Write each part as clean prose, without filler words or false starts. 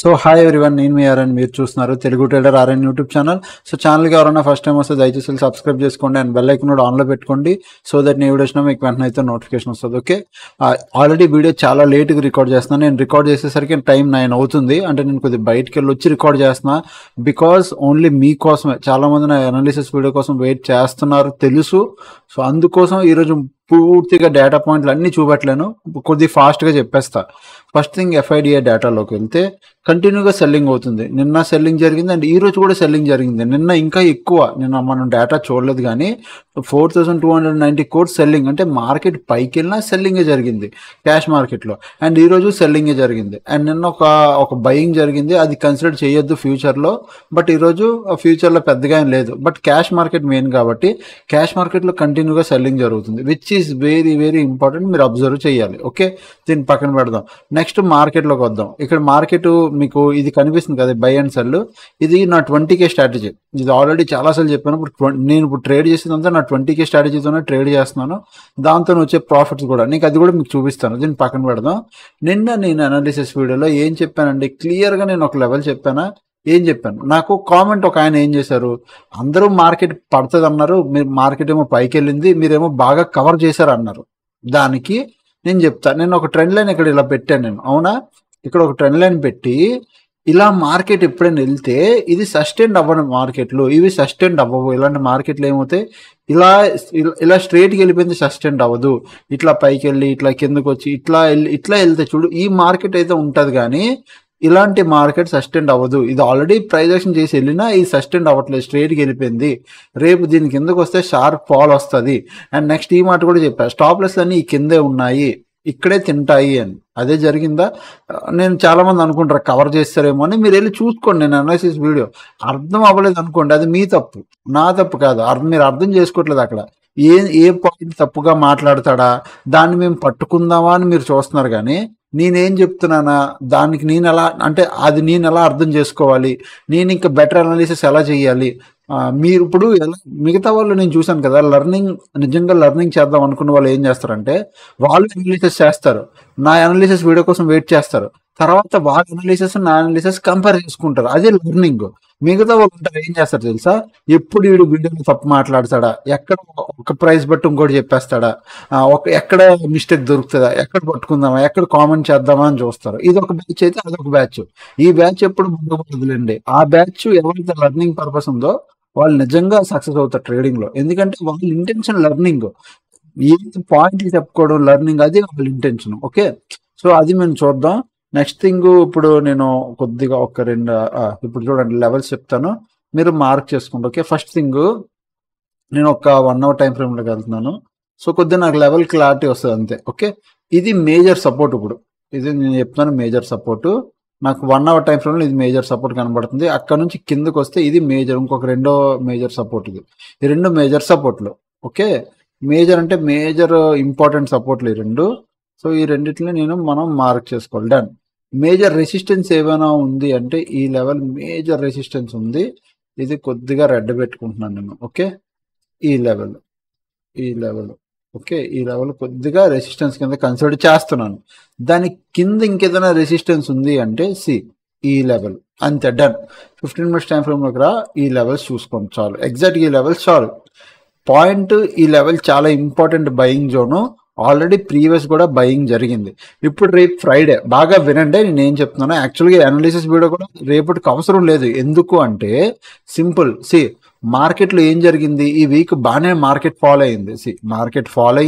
So hi everyone, నేను మీ RN. మీరు చూస్తున్నారు Telugu trader RN YouTube channel. So ఛానల్కి ఎవరైనా ఫస్ట్ టైం వస్తే దయచేసి సబ్స్క్రైబ్ చేసుకోండి అండ్ బెల్ ఐకాన్ కూడా ఆన్లో పెట్టుకోండి. సో దట్ నేను వీడియో వచ్చినా మీకు వెంటనే అయితే నోటిఫికేషన్ వస్తుంది. ఓకే, ఆల్రెడీ వీడియో చాలా లేట్గా రికార్డ్ చేస్తున్నాను. నేను రికార్డ్ చేసేసరికి టైం 9 అవుతుంది. అంటే నేను కొద్దిగా బయటికి వెళ్ళి వచ్చి రికార్డ్ చేస్తున్నా. బికాస్ ఓన్లీ మీకోసమే, చాలామంది నా అనాలిసిస్ వీడియో కోసం వెయిట్ చేస్తున్నారు తెలుసు. సో అందుకోసం ఈరోజు పూర్తిగా డేటా పాయింట్లు అన్నీ చూపెట్టలేను, కొద్దిగా ఫాస్ట్గా చెప్పేస్తా. ఫస్ట్ థింగ్, ఎఫ్ఐడిఏ డేటాలోకి వెళ్తే కంటిన్యూగా సెల్లింగ్ అవుతుంది. నిన్న సెల్లింగ్ జరిగింది అండ్ ఈ రోజు కూడా సెల్లింగ్ జరిగింది. నిన్న ఇంకా ఎక్కువ, నిన్న మనం డేటా చూడలేదు కానీ 4290 కోర్స్ సెల్లింగ్, అంటే మార్కెట్ పైకి వెళ్ళినా సెల్లింగే జరిగింది క్యాష్ మార్కెట్లో. అండ్ ఈ రోజు సెల్లింగే జరిగింది. అండ్ నిన్న ఒక బయింగ్ జరిగింది, అది కన్సిడర్ చేయొద్దు ఫ్యూచర్లో. బట్ ఈరోజు ఫ్యూచర్లో పెద్దగా ఏం లేదు. బట్ క్యాష్ మార్కెట్ మెయిన్ కాబట్టి క్యాష్ మార్కెట్లో కంటిన్యూగా సెల్లింగ్ జరుగుతుంది, which is very very important. మీరు అబ్జర్వ్ చేయాలి. ఓకే, దీన్ని పక్కన పెడదాం. నెక్స్ట్ మార్కెట్లోకి వద్దాం. ఇక్కడ మార్కెట్ మీకు ఇది కనిపిస్తుంది కదా, బై అండ్ సెల్. ఇది నా 20K స్ట్రాటజీ. ఇది ఆల్రెడీ చాలాసార్లు చెప్పాను. నేను ఇప్పుడు ట్రేడ్ చేసేదంతా నా 20K స్ట్రాటజీతోనే ట్రేడ్ చేస్తున్నాను. దాంతో వచ్చే ప్రాఫిట్స్ కూడా అది కూడా మీకు చూపిస్తాను. దీన్ని పక్కన పెడదాం. నిన్న నేను అనాలిసిస్ వీడియోలో ఏం చెప్పానండి, క్లియర్గా నేను ఒక లెవెల్ చెప్పానా, ఏం చెప్పాను? నాకు కామెంట్ ఒక ఆయన ఏం చేశారు, అందరూ మార్కెట్ పడుతుంది అన్నారు, మీరు మార్కెట్ ఏమో పైకి వెళ్ళింది, మీరేమో బాగా కవర్ చేశారు అన్నారు. దానికి నేను చెప్తా, నేను ఒక ట్రెండ్ లైన్ ఇక్కడ ఇలా పెట్టాను. నేను అవునా, ఇక్కడ ఒక ట్రెండ్ లైన్ పెట్టి ఇలా మార్కెట్ ఎప్పుడైనా వెళ్తే ఇది సస్టైన్ అవ్వడం, మార్కెట్లు ఇవి సస్టైన్ అవ్వవు. ఇలాంటి మార్కెట్లు ఏమవుతాయి, ఇలా ఇలా స్ట్రైట్కి వెళ్ళిపోయింది, సస్టైన్ అవ్వదు. ఇట్లా పైకి వెళ్ళి ఇట్లా కిందకు వచ్చి ఇట్లా వెళ్తే చూడు, ఈ మార్కెట్ అయితే ఉంటుంది. కానీ ఇలాంటి మార్కెట్ సస్టైన్ అవ్వదు. ఇది ఆల్రెడీ ప్రైస్ యాక్షన్ చేసి వెళ్ళినా ఇది సస్టైన్ అవ్వట్లేదు, స్ట్రైట్కి వెళ్ళిపోయింది. రేపు దీని కిందకు వస్తే షార్ప్ ఫాల్ వస్తుంది. అండ్ నెక్స్ట్ ఈ మాట కూడా చెప్పా, స్టాప్ లెస్ అన్నీ ఈ కిందే ఉన్నాయి, ఇక్కడే తింటాయి అని. అదే జరిగిందా? నేను చాలా మంది అనుకుంటారు కవర్ చేస్తారేమో అని. మీరు వెళ్ళి చూసుకోండి, నేను అనాలిసిస్ వీడియో అర్థం అవ్వలేదు అనుకోండి, అది మీ తప్పు, నా తప్పు కాదు. మీరు అర్థం చేసుకోవట్లేదు. అక్కడ ఏ పాయింట్ తప్పుగా మాట్లాడతాడా, దాన్ని మేము పట్టుకుందామా అని మీరు చూస్తున్నారు. కానీ నేనేం చెప్తున్నానా, దానికి నేను ఎలా, అంటే అది నేను ఎలా అర్థం చేసుకోవాలి, నేను ఇంకా బెటర్ అనాలిసిస్ ఎలా చేయాలి. మీరు ఇప్పుడు ఎలా, మిగతా వాళ్ళు నేను చూశాను కదా, నిజంగా లెర్నింగ్ చేద్దాం అనుకున్న వాళ్ళు ఏం చేస్తారంటే, వాళ్ళు అనాలిసిస్ చేస్తారు, నా అనాలిసిస్ వీడియో కోసం వెయిట్ చేస్తారు, తర్వాత వాళ్ళ అనాలిసిస్ నా అనాలిసిస్ కంపేర్ చేసుకుంటారు. అదే లెర్నింగ్. మిగతా వాళ్ళు ఉంటారు, ఏం చేస్తారు తెలుసా, ఎప్పుడు వీడు వీడియోలో తప్పు మాట్లాడతాడా, ఎక్కడ ఒక ప్రైస్ బట్టి ఇంకోటి చెప్పేస్తాడా, ఎక్కడ మిస్టేక్ దొరుకుతుందా, ఎక్కడ పట్టుకుందామా, ఎక్కడ కామెంట్ చేద్దామా అని చూస్తారు. ఇది ఒక బ్యాచ్ అయితే అదొక బ్యాచ్. ఈ బ్యాచ్ ఎప్పుడు ముందులేండి. ఆ బ్యాచ్ ఎవరైతే లెర్నింగ్ పర్పస్ ఉందో వాళ్ళు నిజంగా సక్సెస్ అవుతారు ట్రేడింగ్ లో. ఎందుకంటే వాళ్ళ ఇంటెన్షన్ లెర్నింగ్, ఏ పాయింట్లు చెప్పుకోవడం లెర్నింగ్, అది వాళ్ళ ఇంటెన్షన్. ఓకే, సో అది మేము చూద్దాం. నెక్స్ట్ థింగ్, ఇప్పుడు నేను కొద్దిగా ఒక రెండు ఇప్పుడు చూడండి లెవెల్స్ చెప్తాను, మీరు మార్క్ చేసుకోండి. ఓకే, ఫస్ట్ థింగ్, నేను ఒక 1 hour టైం ఫ్రేమ్లోకి వెళ్తున్నాను. సో కొద్దిగా నాకు లెవెల్ క్లారిటీ వస్తుంది అంతే. ఓకే, ఇది మేజర్ సపోర్ట్. ఇప్పుడు ఇది నేను చెప్తాను మేజర్ సపోర్ట్. నాకు 1 hour టైం ఫ్రేమ్లో ఇది మేజర్ సపోర్ట్ కనబడుతుంది. అక్కడ నుంచి కిందకు వస్తే ఇది మేజర్, ఇంకొక రెండో మేజర్ సపోర్ట్. ఇది ఈ రెండు మేజర్ సపోర్ట్లు. ఓకే, మేజర్ అంటే మేజర్ ఇంపార్టెంట్ సపోర్ట్లు ఈ రెండు. సో ఈ రెండిట్లని మనం మార్క్ చేసుకోవాలి. డన్. మేజర్ రెసిస్టెన్స్ ఏమైనా ఉంది అంటే ఈ లెవెల్ మేజర్ రెసిస్టెన్స్ ఉంది. ఇది కొద్దిగా రెడ్ పెట్టుకుంటున్నాను నేను. ఓకే, ఈ లెవెల్ ఓకే, ఈ లెవెల్ కొద్దిగా రెసిస్టెన్స్ కింద కన్సిడర్ చేస్తున్నాను. దాని కింద ఇంకేదైనా రెసిస్టెన్స్ ఉంది అంటే ఈ లెవెల్, అంతే. డన్. 15 minutes టైం ఫ్రేమ్లోకి రా, ఈ లెవెల్స్ చూసుకోండి చాలు, ఎగ్జాక్ట్గా ఈ లెవెల్స్ చాలు. పాయింట్, ఈ లెవెల్ చాలా important buying zone. Already previous కూడా బయింగ్ జరిగింది. ఇప్పుడు రేపు ఫ్రైడే, బాగా వినండి నేను ఏం చెప్తున్నాను. యాక్చువల్గా అనాలిసిస్ వీడియో కూడా రేపటికి అవసరం లేదు. ఎందుకు అంటే సింపుల్. మార్కెట్లో ఏం జరిగింది, ఈ వీక్ బాగానే మార్కెట్ ఫాలో అయింది. మార్కెట్ ఫాలో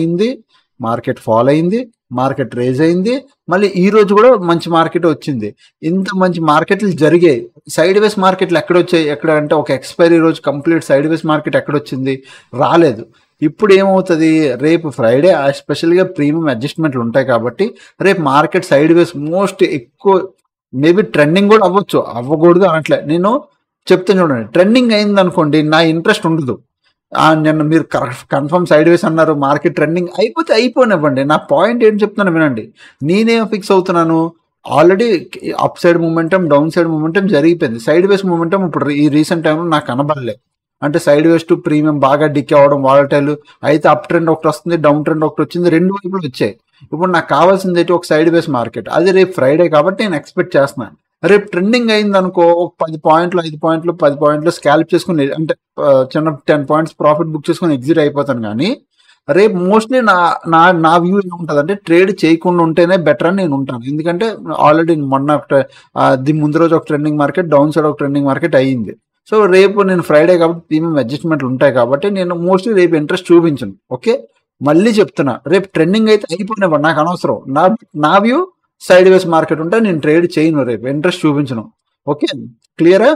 అయింది, మార్కెట్ రేజ్ అయింది. మళ్ళీ ఈ రోజు కూడా మంచి మార్కెట్ వచ్చింది. ఇంత మంచి మార్కెట్లు జరిగాయి. సైడ్ వేస్ మార్కెట్లు ఎక్కడొచ్చాయి, ఎక్కడ అంటే ఒక ఎక్స్పైరీ రోజు కంప్లీట్ సైడ్ వేస్ మార్కెట్ ఎక్కడొచ్చింది, రాలేదు. ఇప్పుడు ఏమవుతుంది, రేపు ఫ్రైడే ఎస్పెషల్గా ప్రీమియం అడ్జస్ట్మెంట్లు ఉంటాయి కాబట్టి రేపు మార్కెట్ సైడ్ వేస్ మోస్ట్ ఎక్కువ, మేబీ ట్రెండింగ్ కూడా అవ్వచ్చు, అవ్వకూడదు అనట్లే. నేను చెప్తాను చూడండి, ట్రెండింగ్ అయింది అనుకోండి నా ఇంట్రెస్ట్ ఉండదు. నిన్న మీరు కన్ఫర్మ్ సైడ్ వేస్ అన్నారు, మార్కెట్ ట్రెండింగ్ అయిపోతే అయిపోనివ్వండి. నా పాయింట్ ఏం చెప్తున్నాను వినండి. నేనేం ఫిక్స్ అవుతున్నాను, already up side momentum, down side momentum జరిగిపోయింది. సైడ్ వేస్ మూమెంటం ఇప్పుడు ఈ రీసెంట్ టైంలో నాకు కనబడలేదు. అంటే సైడ్ వేస్ టు ప్రీమియం బాగా డిక్ అవ్వడం, వాలటైల్ అయితే అప్ ట్రెండ్ ఒకటి వస్తుంది, డౌన్ ట్రెండ్ ఒకటి వచ్చింది, రెండు వైపులు వచ్చాయి. ఇప్పుడు నాకు కావాల్సింది అయితే ఒక సైడ్ వేస్ మార్కెట్. అది రేపు ఫ్రైడే కాబట్టి నేను ఎక్స్పెక్ట్ చేస్తున్నాను. రేపు ట్రెండింగ్ అయింది అనుకో, ఒక 10 పాయింట్లు 5 పాయింట్లు 10 పాయింట్లు స్కాల్ప్ చేసుకుని, అంటే చిన్న 10 పాయింట్స్ ప్రాఫిట్ బుక్ చేసుకుని ఎగ్జిట్ అయిపోతాను. కానీ రేపు మోస్ట్లీ నా నా నా వ్యూ ఏముంటుంది అంటే, ట్రేడ్ చేయకుండా ఉంటేనే బెటర్ అని నేను ఉంటాను. ఎందుకంటే ఆల్రెడీ మొన్న దీని ముందు రోజు ఒక ట్రెండింగ్ మార్కెట్, డౌన్ సైడ్ ఒక ట్రెండింగ్ మార్కెట్ అయ్యింది. సో రేపు నేను ఫ్రైడే కాబట్టి ప్రీమియం అడ్జస్ట్మెంట్లు ఉంటాయి కాబట్టి నేను మోస్ట్లీ రేపు ఇంట్రెస్ట్ చూపించను. ఓకే, మళ్ళీ చెప్తున్నా, రేపు ట్రెండింగ్ అయితే అయిపోయినప్పుడు నాకు అనవసరం. నా వ్యూ సైడ్ వేస్ మార్కెట్ ఉంటే నేను ట్రేడ్ చేయను, రేపు ఇంట్రెస్ట్ చూపించను. ఓకే, క్లియరా?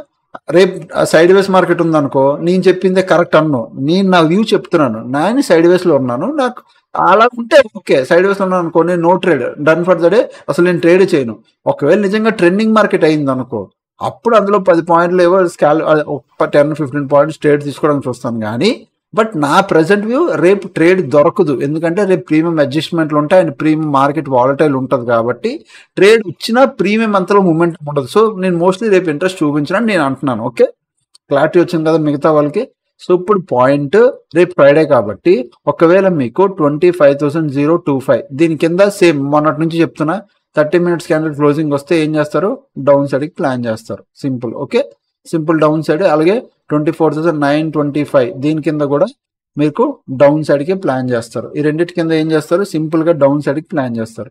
రేపు సైడ్ వేస్ మార్కెట్ ఉందనుకో, నేను చెప్పిందే కరెక్ట్ అన్ను, నేను నా వ్యూ చెప్తున్నాను, నేను సైడ్ వేస్ లో ఉన్నాను, నాకు అలా ఉంటే ఓకే. సైడ్ వేస్ లో ఉన్నాను అనుకో, నేను no trade, done for the day, అసలు నేను ట్రేడ్ చేయను. ఒకవేళ నిజంగా ట్రెండింగ్ మార్కెట్ అయింది అనుకో, అప్పుడు అందులో 10 పాయింట్లు ఏవో 10-15 పాయింట్స్ ట్రేడ్ తీసుకోవడానికి చూస్తాను. కానీ బట్ నా ప్రెసెంట్ వ్యూ, రేపు ట్రేడ్ దొరకదు. ఎందుకంటే రేపు ప్రీమియం అడ్జస్ట్మెంట్లు ఉంటాయి అండ్ ప్రీమియం మార్కెట్ వాలటైల్ ఉంటుంది కాబట్టి ట్రేడ్ వచ్చినా ప్రీమియం అంతలో మూమెంట్ ఉండదు. సో నేను మోస్ట్లీ రేపు ఇంట్రెస్ట్ చూపించడానికి నేను అంటున్నాను. ఓకే, క్లారిటీ వచ్చింది కదా మిగతా వాళ్ళకి? సో ఇప్పుడు పాయింట్, రేపు ఫ్రైడే కాబట్టి ఒకవేళ మీకు 25,025 దీని కింద సేమ్ మొన్నటి నుంచి చెప్తున్నా, 30 minutes క్యాండిల్ క్లోజింగ్ వస్తే ఏం చేస్తారు? డౌన్ సైడ్కి ప్లాన్ చేస్తారు. Simple. Okay, simple down side. అలాగే 24,925 దీని కింద కూడా మీకు డౌన్ సైడ్కి ప్లాన్ చేస్తారు. ఈ రెండింటి కింద ఏం చేస్తారు? సింపుల్గా డౌన్ సైడ్కి ప్లాన్ చేస్తారు.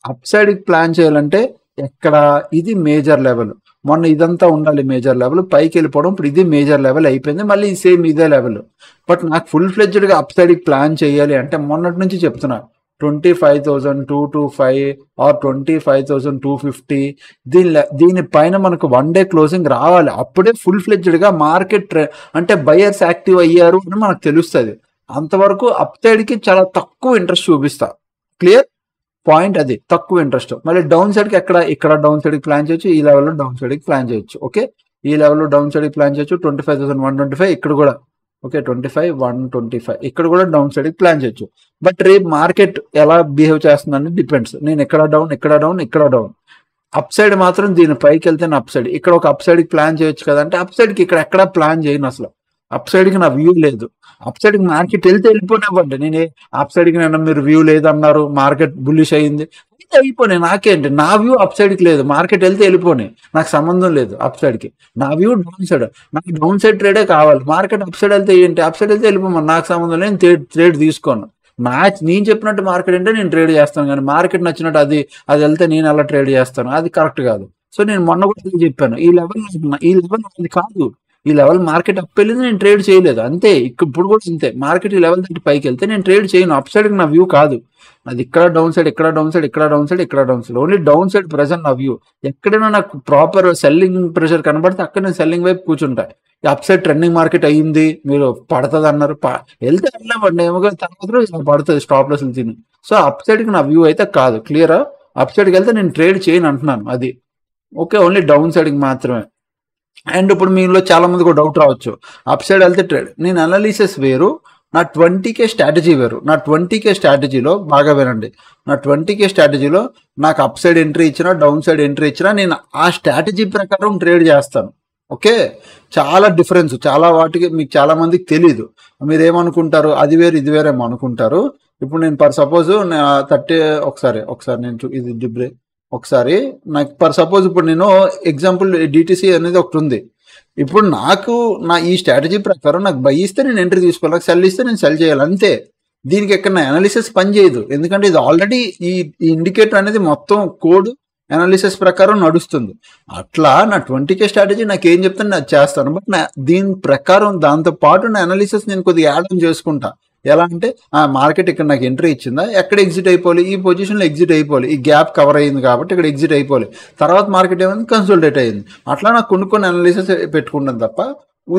అప్ సైడ్కి ప్లాన్ చేయాలంటే ఎక్కడ? ఇది మేజర్ లెవెల్. మొన్న ఇదంతా ఉండాలి మేజర్ లెవెల్, పైకి వెళ్ళిపోవడం. ఇప్పుడు ఇది మేజర్ లెవెల్ అయిపోయింది, మళ్ళీ సేమ్ ఇదే లెవెల్. బట్ నాకు ఫుల్ ఫ్లెడ్జ్డ్గా అప్ సైడ్కి ప్లాన్ చేయాలి అంటే మొన్నటి నుంచి చెప్తున్నా, 25,225 ఆర్ 25,250 దీనిపైన మనకు 1 day క్లోజింగ్ రావాలి. అప్పుడే ఫుల్ ఫ్లెడ్జ్డ్గా మార్కెట్ అంటే బయర్స్ యాక్టివ్ అయ్యారు అని మనకు తెలుస్తుంది. అంతవరకు అప్ సైడ్కి చాలా తక్కువ ఇంట్రెస్ట్ చూపిస్తా. Clear point? అది తక్కువ ఇంట్రెస్ట్. మళ్ళీ డౌన్ సైడ్కి ఇక్కడ డౌన్ సైడ్కి ప్లాన్ చేయొచ్చు, ఈ లెవెల్లో డౌన్ సైడ్కి ప్లాన్ చేయొచ్చు. ఓకే, ఈ లెవెల్లో డౌన్ సైడ్కి ప్లాన్ చేయొచ్చు. 25,125 ఇక్కడ కూడా. ఓకే, 25,125 ఇక్కడ కూడా డౌన్ సైడ్కి ప్లాన్ చేయొచ్చు. బట్ రేపు మార్కెట్ ఎలా బిహేవ్ చేస్తుందని డిపెండ్స్. నేను ఎక్కడ డౌన్, ఇక్కడ డౌన్, ఇక్కడ డౌన్. అప్ సైడ్ మాత్రం దీని పైకి వెళ్తే అప్ సైడ్, ఇక్కడ ఒక అప్ సైడ్కి ప్లాన్ చేయొచ్చు కదంటే అప్ సైడ్కి ఇక్కడ ఎక్కడా ప్లాన్ చేయను అసలు. అప్ సైడ్కి నా వ్యూ లేదు. అప్ సైడ్కి మార్కెట్ వెళ్తే వెళ్ళిపోయినవ్వండి. నేను అప్ సైడ్కి నేను మీరు వ్యూ లేదన్నారు, మార్కెట్ బుల్లిష్ అయ్యింది, అయిపోయి నాకేంటి? నా వ్యూ అప్ సైడ్కి లేదు, మార్కెట్ వెళ్తే వెళ్ళిపోయి, నాకు సంబంధం లేదు అప్ సైడ్కి. నా వ్యూ డౌన్ సైడ్, నాకు డౌన్ సైడ్ ట్రేడే కావాలి. మార్కెట్ అప్ సైడ్ వెళ్తే ఏంటి? అప్ సైడ్ వెళ్తే వెళ్ళిపోమని, నాకు సంబంధం లేదు, ట్రేడ్ తీసుకోను. నేను చెప్పినట్టు మార్కెట్ అంటే నేను ట్రేడ్ చేస్తాను, కానీ మార్కెట్ నచ్చినట్టు అది వెళ్తే నేను అలా ట్రేడ్ చేస్తాను, అది కరెక్ట్ కాదు. సో నేను మొన్న కూడా చెప్పాను, ఈ లెవెల్ అది కాదు, ఈ లెవెల్ మార్కెట్ అప్ వెళ్ళింది, నేను ట్రేడ్ చేయలేదు అంతే. ఇప్పుడు కూడా అంతే, మార్కెట్ ఈ లెవెల్ తగ్గి పైకి వెళ్తే నేను ట్రేడ్ చేయను. అప్ సైడ్కి నా వ్యూ కాదు. అది ఇక్కడ డౌన్ సైడ్, ఇక్కడ డౌన్ సైడ్, ఇక్కడ డౌన్ సైడ్, ఇక్కడ down side, only down side present నా వ్యూ. ఎక్కడైనా నాకు ప్రాపర్ సెల్లింగ్ ప్రెషర్ కనబడితే అక్కడ నేను సెల్లింగ్ వైపు కూర్చుంటా. అప్ సైడ్ ట్రెండింగ్ మార్కెట్ అయ్యింది, మీరు పడుతుంది అన్నారు, వెళ్తే వెళ్ళమండి, ఏమో తర్వాత పడుతుంది స్టాప్ లాస్ తిని. సో అప్ సైడ్కి నా వ్యూ అయితే కాదు. క్లియరా? అప్ సైడ్కి వెళ్తే నేను ట్రేడ్ చేయను అంటున్నాను. అది ఓకే, ఓన్లీ డౌన్ సైడ్కి మాత్రమే. అండ్ ఇప్పుడు మీలో చాలా మందికి ఒక డౌట్ రావచ్చు, అప్ సైడ్ వెళ్తే ట్రేడ్. నేను అనాలిసిస్ వేరు, నా 20K స్ట్రాటజీ వేరు. నా 20K స్ట్రాటజీలో బాగా వినండి, నా 20K స్ట్రాటజీలో నాకు అప్ సైడ్ ఎంట్రీ ఇచ్చినా డౌన్ సైడ్ ఎంట్రీ ఇచ్చినా నేను ఆ స్ట్రాటజీ ప్రకారం ట్రేడ్ చేస్తాను. ఓకే, చాలా డిఫరెన్స్. చాలా వాటికి మీకు చాలా మందికి తెలీదు. మీరు ఏమనుకుంటారు, అది వేరు ఇది వేరేమో అనుకుంటారు. ఇప్పుడు నేను పర్ సపోజ్ 30 ఒకసారి నేను ఇది డిబ్రే ఒకసారి నాకు పర్ సపోజ్ ఇప్పుడు నేను ఎగ్జాంపుల్ డిటిసి అనేది ఒకటి ఉంది. ఇప్పుడు నాకు నా ఈ స్ట్రాటజీ ప్రకారం నాకు బై ఇస్తే నేను ఎంట్రీ తీసుకోవాలి, నాకు సెల్ ఇస్తే నేను సెల్ చేయాలి అంతే. దీనికి ఎక్కడ నా అనాలిసిస్ పని చేయదు, ఎందుకంటే ఇది ఆల్రెడీ ఈ ఇండికేటర్ అనేది మొత్తం కోడ్ అనాలిసిస్ ప్రకారం నడుస్తుంది. అట్లా నా 20K స్ట్రాటజీ నాకు ఏం చెప్తాను నేను చేస్తాను. బట్ దీని ప్రకారం దాంతో పాటు నా అనాలిసిస్ నేను కొద్దిగా యాడ్ ఆన్ చేసుకుంటా. ఎలా అంటే ఆ మార్కెట్ ఇక్కడ నాకు ఎంట్రీ ఇచ్చిందా, ఎక్కడ ఎగ్జిట్ అయిపోవాలి, ఈ పొజిషన్లో ఎగ్జిట్ అయిపోవాలి, ఈ గ్యాప్ కవర్ అయ్యింది కాబట్టి ఇక్కడ ఎగ్జిట్ అయిపోవాలి, తర్వాత మార్కెట్ ఏమైంది కన్సల్టేట్ అయ్యింది. అట్లా నాకు కొన్ని అనాలిసిస్ పెట్టుకుంటాను తప్ప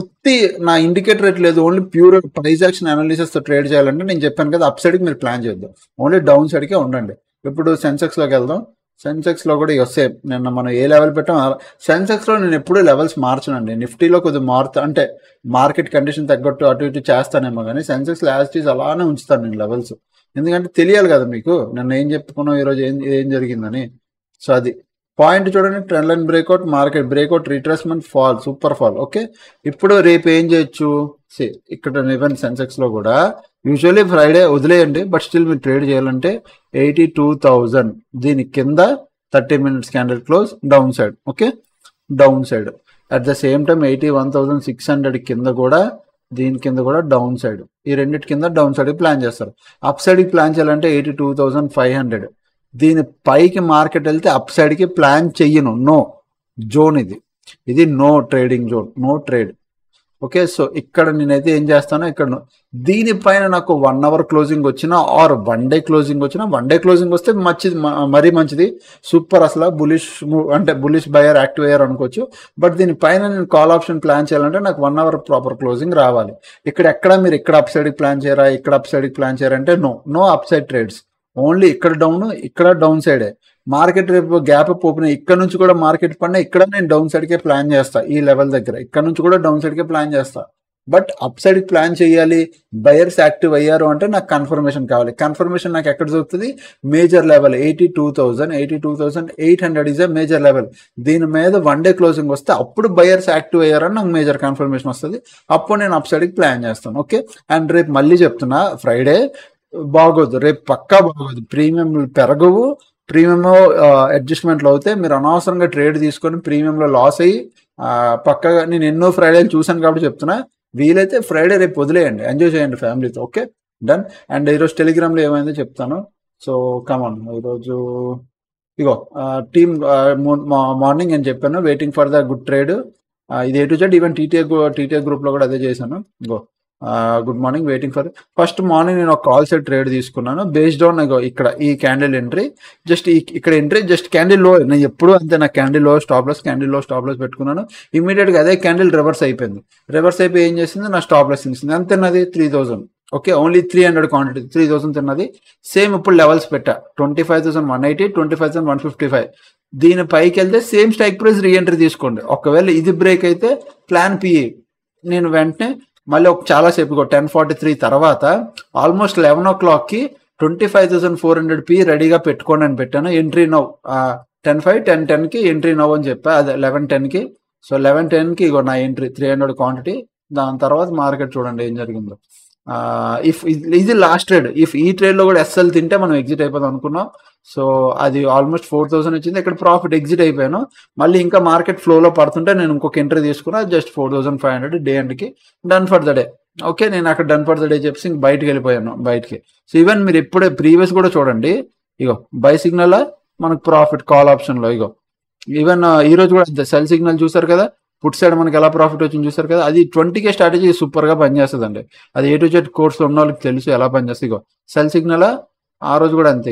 ఉత్తి నా ఇండికేటర్ రేట్ లేదు. ఓన్లీ ప్యూర్ ప్రైస్ యాక్షన్ అనాలిసిస్తో ట్రేడ్ చేయాలంటే నేను చెప్పాను కదా, అప్ సైడ్కి మీరు ప్లాన్ చేద్దాం, ఓన్లీ డౌన్ సైడ్కే ఉండండి. ఇప్పుడు సెన్సెక్స్లోకి వెళ్దాం. సెన్సెక్స్లో కూడా వస్తే నిన్న మనం ఏ లెవెల్ పెట్టాం, సెన్సెక్స్లో నేను ఎప్పుడూ లెవెల్స్ మార్చనండి. నిఫ్టీలో కొద్దిగా మారుతా, అంటే మార్కెట్ కండిషన్ తగ్గట్టు అటు ఇటు చేస్తానేమో, కానీ సెన్సెక్స్ లాస్ట్ ఈజ్ అలానే ఉంచుతాను నేను లెవెల్స్. ఎందుకంటే తెలియాలి కదా మీకు నిన్న ఏం చెప్పుకున్నాం, ఈరోజు ఏం జరిగిందని. సో అది పాయింట్ చూడండి, trend line breakout, market breakout, retracement, fall, super fall. Okay, ఇప్పుడు రేపు ఏం చేయొచ్చు, ఇక్కడ ఈవెన్ సెన్సెక్స్లో కూడా యూజువల్లీ ఫ్రైడే వదిలేయండి, బట్ స్టిల్ మీరు ట్రేడ్ చేయాలంటే 82,000 దీని కింద 30 minutes candle close down side. Okay, down side. At the same time 81,600 కింద కూడా, దీని కింద కూడా డౌన్ సైడ్. ఈ రెండింటి కింద డౌన్ సైడ్ ప్లాన్ చేస్తారు. అప్ సైడ్కి ప్లాన్ చేయాలంటే 82,500. దీని పైకి మార్కెట్ వెళ్తే అప్ సైడ్కి ప్లాన్ చెయ్యను. నో జోన్, ఇది no trading zone, no trade. Okay, so ఇక్కడ నేనైతే ఏం చేస్తానో, ఇక్కడ దీనిపైన నాకు 1 hour క్లోజింగ్ వచ్చినా ఆర్ 1 day క్లోజింగ్ వచ్చినా, 1 day క్లోజింగ్ వస్తే మరీ మంచిది, సూపర్. అసలు బులిష్ అంటే బులిష్ బయర్ యాక్టివ్ అయ్యారు అనుకోవచ్చు. బట్ దీనిపైన నేను కాల్ ఆప్షన్ ప్లాన్ చేయాలంటే నాకు 1 hour ప్రాపర్ క్లోజింగ్ రావాలి. ఇక్కడ మీరు ఇక్కడ అప్ సైడ్కి ప్లాన్ చేయరా, ఇక్కడ అప్ సైడ్కి ప్లాన్ చేయరా అంటే no up side trades. Only ఇక్కడ డౌన్, ఇక్కడ డౌన్ సైడే. మార్కెట్ రేపు గ్యాప్ ఓపెన్ ఇక్కడ నుంచి కూడా మార్కెట్ పడినా ఇక్కడ నేను డౌన్ సైడ్కే ప్లాన్ చేస్తా. ఈ లెవెల్ దగ్గర ఇక్కడ నుంచి కూడా డౌన్ సైడ్కే ప్లాన్ చేస్తా. బట్ అప్ సైడ్కి ప్లాన్ చేయాలి, బయర్స్ యాక్టివ్ అయ్యారు అంటే నాకు కన్ఫర్మేషన్ కావాలి. కన్ఫర్మేషన్ నాకు ఎక్కడ దొరుకుతుంది? Major level 82,800 is a major level. దీని మీద 1 day క్లోజింగ్ వస్తే అప్పుడు బయర్స్ యాక్టివ్ అయ్యారని నాకు మేజర్ కన్ఫర్మేషన్ వస్తుంది. అప్పుడు నేను అప్ సైడ్కి ప్లాన్ చేస్తాను. ఓకే, అండ్ రేపు మళ్ళీ చెప్తున్నా, ఫ్రైడే బాగోదు, రేపు పక్కా బాగోదు. ప్రీమియం పెరగవు, ప్రీమియంలో అడ్జస్ట్మెంట్లు అవుతాయి. మీరు అనవసరంగా ట్రేడ్ తీసుకొని ప్రీమియంలో లాస్ అయ్యి పక్కగా, నేను ఎన్నో ఫ్రైడేలు చూసాను కాబట్టి చెప్తున్నా, వీలైతే ఫ్రైడే రేపు వదిలేయండి, ఎంజాయ్ చేయండి ఫ్యామిలీతో. Okay, done. అండ్ ఈరోజు టెలిగ్రామ్లో ఏమైందో చెప్తాను. సో కమాన్, ఈరోజు ఇగో టీమ్ మార్నింగ్ నేను చెప్పాను waiting for the good trade. ఇది A to Z, even TTA గ్రూప్లో కూడా అదే చేశాను. ఇగో good morning, waiting for. First morning నేను ఒక కాల్ సైడ్ ట్రేడ్ తీసుకున్నాను బేస్డ్ ఆన్ ఇక్కడ ఈ క్యాండిల్ ఎంట్రీ. జస్ట్ ఇక్కడ ఎంట్రీ, జస్ట్ క్యాండిల్ లో, నేను ఎప్పుడు అంతే, నా క్యాండిల్ లో స్టాప్ లాస్ పెట్టుకున్నాను. ఇమీడియట్గా అదే క్యాండిల్ రివర్స్ అయిపోయింది. రివర్స్ అయిపోయి ఏం చేసింది? నా స్టాప్ లాస్ తీసింది. అంతే, నాది 3,000. ఓకే, ఓన్లీ 300 క్వాంటిటీ, 3,000 తిన్నది. సేమ్ ఇప్పుడు లెవెల్స్ పెట్టా, 25,180, 25,155. దీని పైకి వెళ్తే సేమ్ స్ట్రైక్ ప్రైస్ రీఎంట్రీ తీసుకోండి. ఒకవేళ ఇది బ్రేక్ అయితే ప్లాన్ పిఈ. నేను వెంటనే మళ్ళీ చాలాసేపు 10:43 తర్వాత ఆల్మోస్ట్ 11 o'clockకి 25,400 P రెడీగా పెట్టుకోండి అని పెట్టాను. ఎంట్రీ నౌ 10:05, 10:10కి ఎంట్రీ నౌ అని చెప్పా, అదే 11:10కి. సో 11:10కి ఇగో నా ఎంట్రీ 300 క్వాంటిటీ. దాని తర్వాత మార్కెట్ చూడండి ఏం జరిగిందో. ఇఫ్ ఇది లాస్ట్ ట్రేడ్, ఇఫ్ ఈ ట్రేడ్లో కూడా SL తింటే మనం ఎగ్జిట్ అయిపోదాం అనుకున్నాం. సో అది ఆల్మోస్ట్ 4,000 వచ్చింది, ఇక్కడ ప్రాఫిట్ ఎగ్జిట్ అయిపోయాను. మళ్ళీ ఇంకా మార్కెట్ ఫ్లోలో పడుతుంటే నేను ఇంకొక ఎంట్రీ తీసుకున్నా, జస్ట్ 4,500 డే ఎండ్కి, done for the day. Okay, నేను అక్కడ డన్ ఫర్ ద డే చెప్పేసి ఇంక బయటకి వెళ్ళిపోయాను బయటికి. సో ఈవెన్ మీరు ఎప్పుడే ప్రీవియస్ కూడా చూడండి, ఇగో బై సిగ్నల్ మనకు ప్రాఫిట్ కాల్ ఆప్షన్లో. ఇగో ఈవెన్ ఈ రోజు కూడా సెల్ సిగ్నల్ చూసారు కదా, పుట్ సైడ్ మనకి ఎలా ప్రాఫిట్ వచ్చింది చూసారు కదా. అది 20K స్ట్రాటజీ సూపర్గా పనిచేస్తుంది అండి. అది A to Z కోర్స్లో ఉన్న వాళ్ళకి తెలుసు ఎలా పనిచేస్తుంది. ఇగో సెల్ సిగ్నల్ ఆ రోజు కూడా అంతే.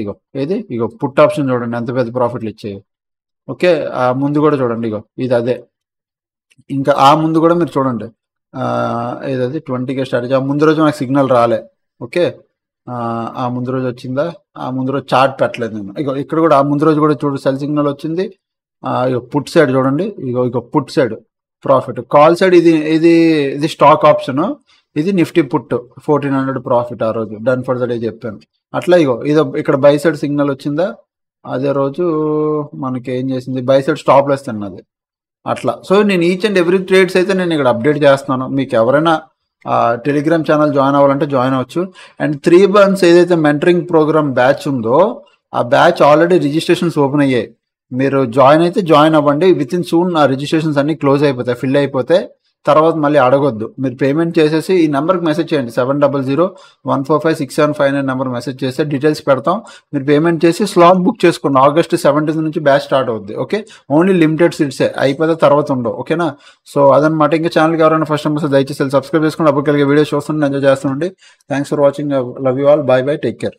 ఇగో పుట్ ఆప్షన్ చూడండి ఎంత పెద్ద ప్రాఫిట్లు ఇచ్చాయి. ఓకే, ఆ ముందు కూడా చూడండి, ఇగో ఇది అదే. ఇంకా ఆ ముందు కూడా మీరు చూడండి, ఏదది 20K స్ట్రాటజీ. ఆ ముందు రోజు నాకు సిగ్నల్ రాలే. ఓకే, ఆ ముందు రోజు వచ్చిందా? ఆ ముందు రోజు చార్ట్ పెట్టలేదు నేను. ఇగో ఇక్కడ కూడా ఆ ముందు రోజు కూడా చూడు, సెల్ సిగ్నల్ వచ్చింది. ఇగో పుట్ సైడ్ చూడండి, ఇగో put side profit. Call side ఇది స్టాక్ ఆప్షన్, ఇది నిఫ్టీ పుట్ 1,400 ప్రాఫిట్ ఆ రోజు, డన్ ఫర్ ద డే చెప్పాను. అట్లా ఇదో ఇక్కడ బై సైడ్ సిగ్నల్ వచ్చిందా, అదే రోజు మనకి ఏం చేసింది, బై సైడ్ స్టాప్ లెస్ తిన్నది. అట్లా. సో నేను ఈచ్ అండ్ ఎవ్రీ ట్రేడ్స్ అయితే నేను ఇక్కడ అప్డేట్ చేస్తున్నాను. మీకు ఎవరైనా టెలిగ్రామ్ ఛానల్ జాయిన్ అవ్వాలంటే జాయిన్ అవ్వచ్చు. అండ్ 3 months ఏదైతే మెంటరింగ్ ప్రోగ్రామ్ బ్యాచ్ ఉందో, ఆ బ్యాచ్ ఆల్రెడీ రిజిస్ట్రేషన్స్ ఓపెన్ అయ్యాయి. మీరు జాయిన్ అయితే జాయిన్ అవ్వండి. విత్ ఇన్ సూన్ ఆ రిజిస్ట్రేషన్స్ అన్ని క్లోజ్ అయిపోతాయి, ఫిల్ అయిపోతే. తర్వాత మళ్ళీ అడగొద్దు, మీరు పేమెంట్ చేసేసి ఈ నెంబర్కి మెసేజ్ చేయండి, 700-145-6759 నెంబర్ మెసేజ్ చేస్తే డీటెయిల్స్ పెడతాం. మీరు పేమెంట్ చేసి స్లాట్ బుక్ చేసుకోండి. August 17th నుంచి బ్యాచ్ స్టార్ట్ అవుద్ది. ఓకే, ఓన్లీ లిమిటెడ్ సీట్సే, అయిపోతే తర్వాత ఉండవు. ఓకేనా? సో అదనమాట. ఇంకా ఛానల్కి ఎవరైనా ఫస్ట్ టైం వస్తే దయచేసి సబ్స్క్రైబ్ చేసుకోండి. అప్పుడు కలిగే వీడియో చూస్తుంటే ఎంజాయ్ చేస్తుండండి. Thanks for watching. Love you all. Bye bye, take care.